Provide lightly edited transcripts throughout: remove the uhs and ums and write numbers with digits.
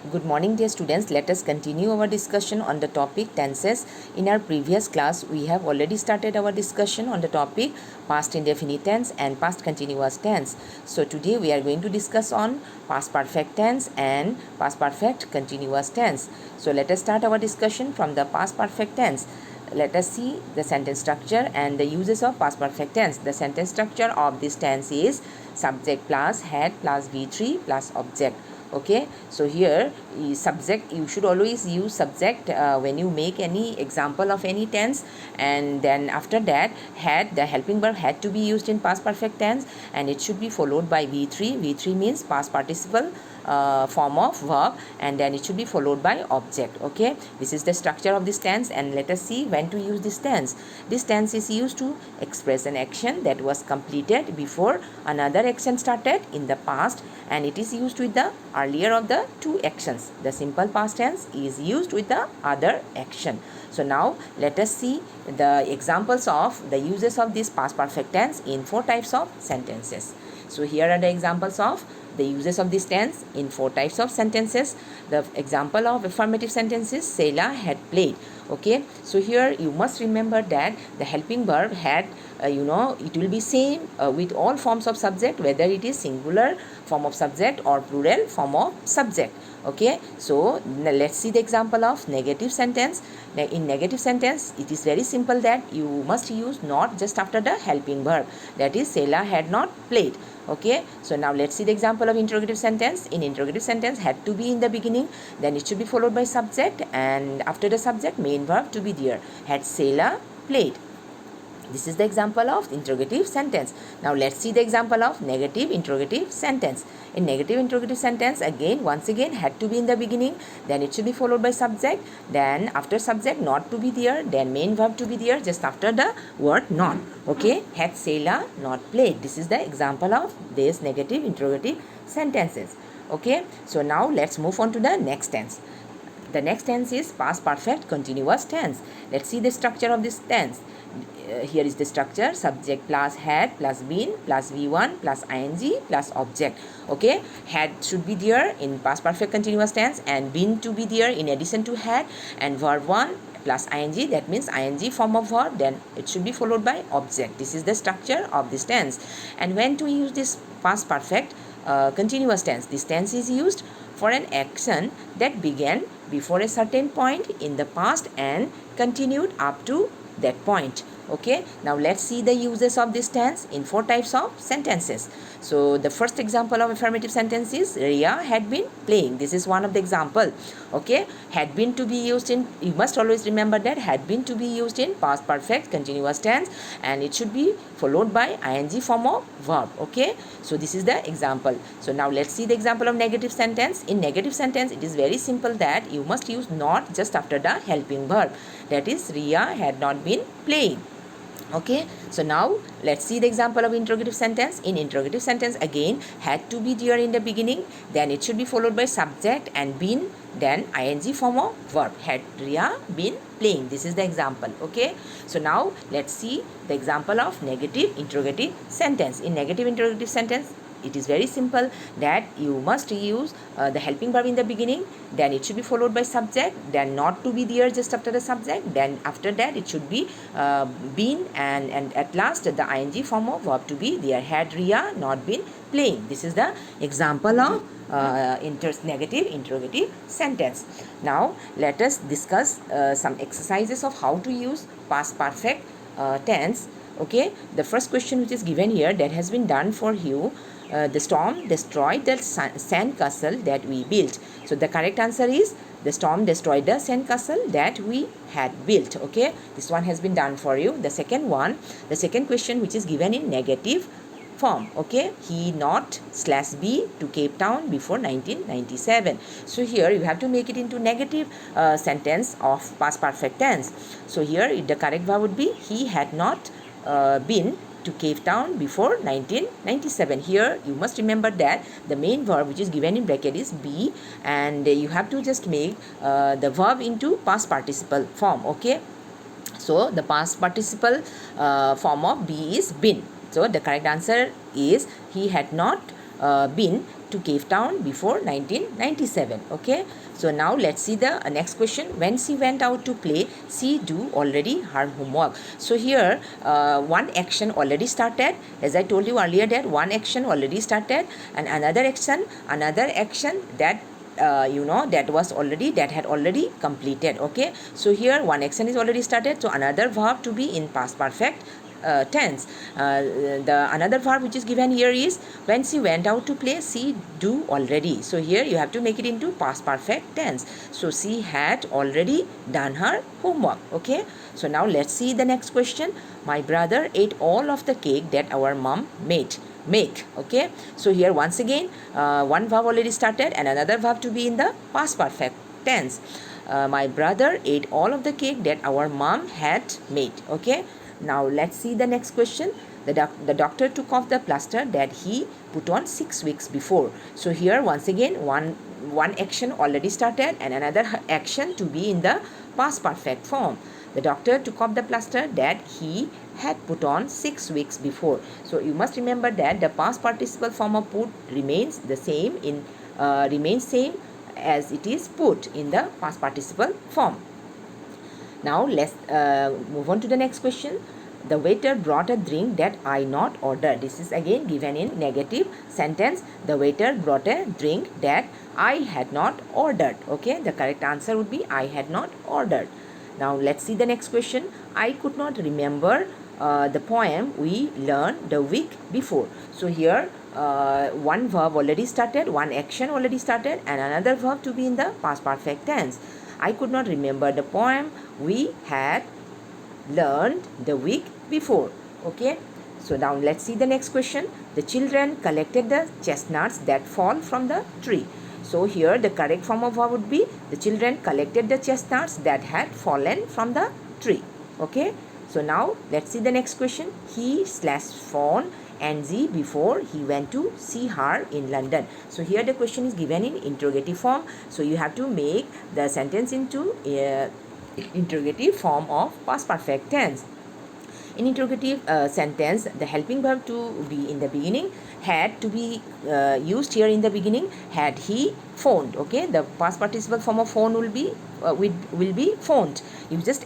Good morning, dear students. Let us continue our discussion on the topic tenses. In our previous class, we have already started our discussion on the topic past indefinite tense and past continuous tense. So today we are going to discuss on past perfect tense and past perfect continuous tense. So let us start our discussion from the past perfect tense. Let us see the sentence structure and the uses of past perfect tense. The sentence structure of this tense is subject plus had plus V3 plus object. Okay, so here subject, you should always use subject when you make any example of any tense, and then after that had, the helping verb had to be used in past perfect tense, and it should be followed by V3. V3 means past participle form of verb, and then it should be followed by object. Okay, this is the structure of this tense, and let us see when to use this tense. This tense is used to express an action that was completed before another action started in the past, and it is used with the earlier of the two actions. The simple past tense is used with the other action. So now let us see the examples of the uses of this past perfect tense in 4 types of sentences. So here are the examples of the uses of this tense in 4 types of sentences. The example of affirmative sentences: Sheila had played. Okay, so here you must remember that the helping verb had, it will be same with all forms of subject, whether it is singular form of subject or plural form of subject. Okay, so now let's see the example of negative sentence. Now in negative sentence, it is very simple that you must use not just after the helping verb, that is Sheila had not played. Okay, so now let's see the example of interrogative sentence. In interrogative sentence, had to be in the beginning, then it should be followed by subject, and after the subject, main verb to be there. Had Sheila played. This is the example of interrogative sentence. Now let's see the example of negative interrogative sentence. In negative interrogative sentence, again, once again, had to be in the beginning, then it should be followed by subject, then after subject, not to be there, then main verb to be there just after the word not. Okay, had Sheila not played. This is the example of this negative interrogative sentences. Okay, so now let's move on to the next tense. The next tense is past perfect continuous tense. Let's see the structure of this tense. Here is the structure: subject plus had plus been plus V1 plus ing plus object. Okay, had should be there in past perfect continuous tense, and been to be there in addition to had, and verb 1 plus ing, that means ing form of verb, then it should be followed by object. This is the structure of this tense. And when to use this past perfect continuous tense? This tense is used for an action that began before a certain point in the past and continued up to that point. Okay, now let's see the uses of this tense in 4 types of sentences. So the first example of affirmative sentence is Ria had been playing. This is one of the example. Okay, had been to be used in, you must always remember that had been to be used in past perfect continuous tense, and it should be followed by ing form of verb. Okay, so this is the example. So now let's see the example of negative sentence. In negative sentence, it is very simple that you must use not just after the helping verb, that is Ria had not been playing. Okay, so now let's see the example of interrogative sentence. In interrogative sentence, again, had to be there in the beginning, then it should be followed by subject and been, then ing form of verb. Had Ria been playing? This is the example. Okay, so now let's see the example of negative interrogative sentence. In negative interrogative sentence, it is very simple that you must use the helping verb in the beginning, then it should be followed by subject, then not to be there just after the subject, then after that it should be been, and at last the ing form of verb to be there. Had Ria not been playing? This is the example of negative interrogative sentence. Now let us discuss some exercises of how to use past perfect tense. Okay, the first question which is given here, that has been done for you. The storm destroyed the sandcastle that we built. So the correct answer is the storm destroyed the sandcastle that we had built. Okay, this one has been done for you. The second one, the second question which is given in negative form. Okay, he not slash b to Cape Town before 1997. So here you have to make it into negative sentence of past perfect tense. So here the correct verb would be he had not been to Cape Town before 1997. Here you must remember that the main verb which is given in bracket is be, and you have to just make the verb into past participle form. Okay, so the past participle form of be is been. So the correct answer is he had not been to Cape Town before 1997. Okay, so now let's see the next question. When she went out to play, she do already her homework. So here one action already started, as I told you earlier that one action already started, and another action that that had already completed. Okay, so here one action is already started, so another verb to be in past perfect tense. The another verb which is given here is when she went out to play, she do already. So here you have to make it into past perfect tense. So she had already done her homework. Okay, so now let's see the next question. My brother ate all of the cake that our mom make. Okay, so here once again one verb already started and another verb to be in the past perfect tense. My brother ate all of the cake that our mom had made. Okay, now let's see the next question. The doctor took off the plaster that he put on 6 weeks before. So here once again one action already started and another action to be in the past perfect form. The doctor took off the plaster that he had put on 6 weeks before. So you must remember that the past participle form of put remains the same remains same as it is put in the past participle form. Now let's move on to the next question. The waiter brought a drink that I not ordered. This is again given in negative sentence. The waiter brought a drink that I had not ordered. Okay, the correct answer would be I had not ordered. Now let's see the next question. I could not remember the poem we learned the week before. So here one verb already started, one action already started, and another verb to be in the past perfect tense. I could not remember the poem we had learned the week before. Okay, so now let's see the next question. The children collected the chestnuts that fall from the tree. So here the correct form of verb would be the children collected the chestnuts that had fallen from the tree. Okay, so now let's see the next question. He phoned Angie before he went to see her in London. So here the question is given in interrogative form. So you have to make the sentence into interrogative form of past perfect tense. In interrogative sentence, the helping verb to be in the beginning had to be used here in the beginning. Had he phoned? Okay, the past participle form of phone will be phoned. You just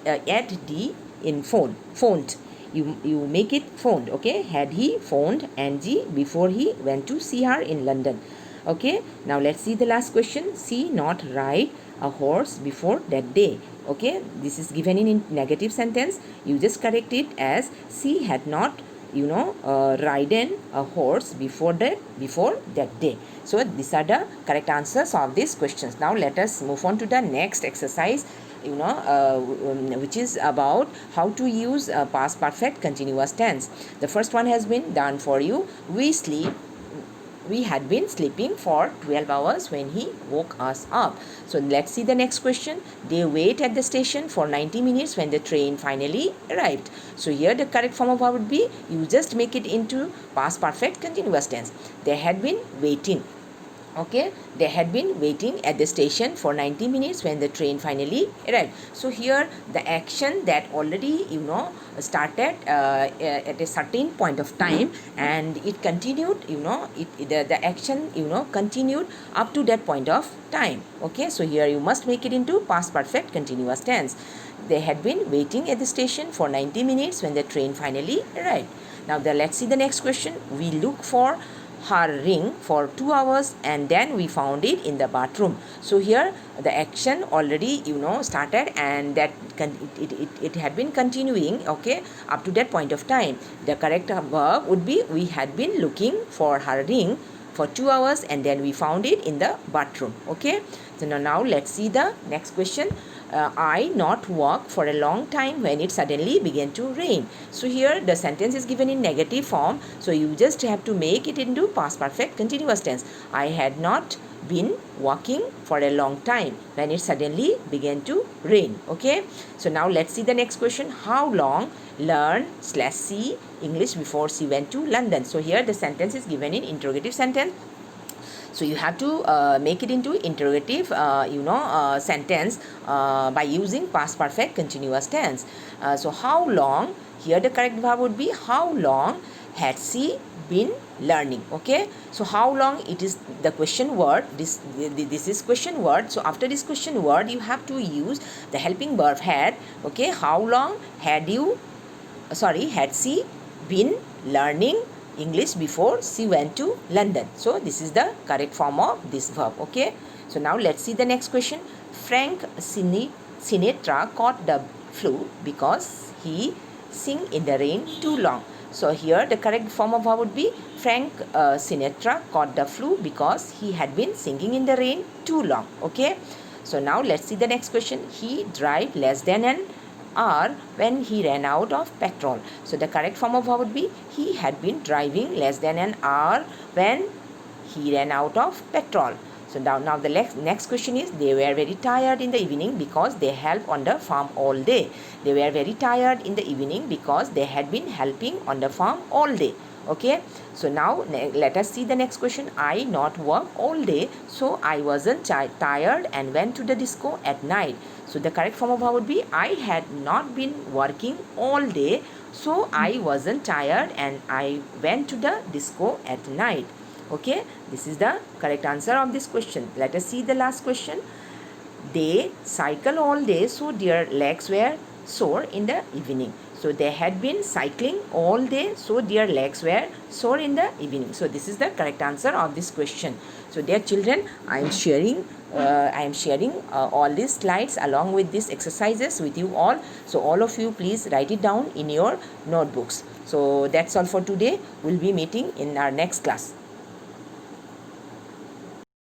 add d in phoned. You make it phoned. Okay, had he phoned Angie before he went to see her in London? Okay, now let's see the last question. See not ride a horse before that day. Okay, this is given in negative sentence. You just correct it as she had not ridden a horse before that day. So these are the correct answers of these questions. Now let us move on to the next exercise, which is about how to use past perfect continuous tense. The first one has been done for you. We had been sleeping for 12 hours when he woke us up. So let's see the next question. They wait at the station for 90 minutes when the train finally arrived. So here the correct form of verb would be, you just make it into past perfect continuous tense. They had been waiting. Okay, they had been waiting at the station for 90 minutes when the train finally arrived. So here the action that already started at a certain point of time, and it continued, the action continued up to that point of time. Okay, so here you must make it into past perfect continuous tense. They had been waiting at the station for 90 minutes when the train finally arrived. Now let's see the next question. We look for her ring for 2 hours and then we found it in the bathroom. So here the action already started, and that it had been continuing, okay, up to that point of time. The correct verb would be, we had been looking for her ring for 2 hours and then we found it in the bathroom. Okay, so now let's see the next question. I not walk for a long time when it suddenly began to rain. So here the sentence is given in negative form, so you just have to make it into past perfect continuous tense. I had not been walking for a long time when it suddenly began to rain. Okay, so now let's see the next question. How long learn/see English before she went to London? So here the sentence is given in interrogative sentence. So you have to make it into interrogative sentence by using past perfect continuous tense. So how long, here the correct verb would be, how long had she been learning. Okay, so how long, it is the question word. This is question word. So after this question word you have to use the helping verb had. Okay, how long had she been learning English before she went to London? So this is the correct form of this verb. Okay, so now let's see the next question. Frank Sinatra caught the flu because he sing in the rain too long. So here the correct form of verb would be Frank Sinatra caught the flu because he had been singing in the rain too long. Okay, so now let's see the next question. He drive less than an hour when he ran out of petrol. So the correct form of verb would be he had been driving less than an hour when he ran out of petrol. So now the next question is, they were very tired in the evening because they helped on the farm all day. They were very tired in the evening because they had been helping on the farm all day. Okay, so now let us see the next question. I not work all day, so I wasn't tired and went to the disco at night. So the correct form of verb would be I had not been working all day, so I wasn't tired and I went to the disco at night. Okay, this is the correct answer of this question. Let us see the last question. They cycle all day, so their legs were sore in the evening. So they had been cycling all day, so their legs were sore in the evening. So this is the correct answer of this question. So dear children, I am sharing all these slides along with these exercises with you all. So all of you please write it down in your notebooks. So that's all for today. We'll be meeting in our next class.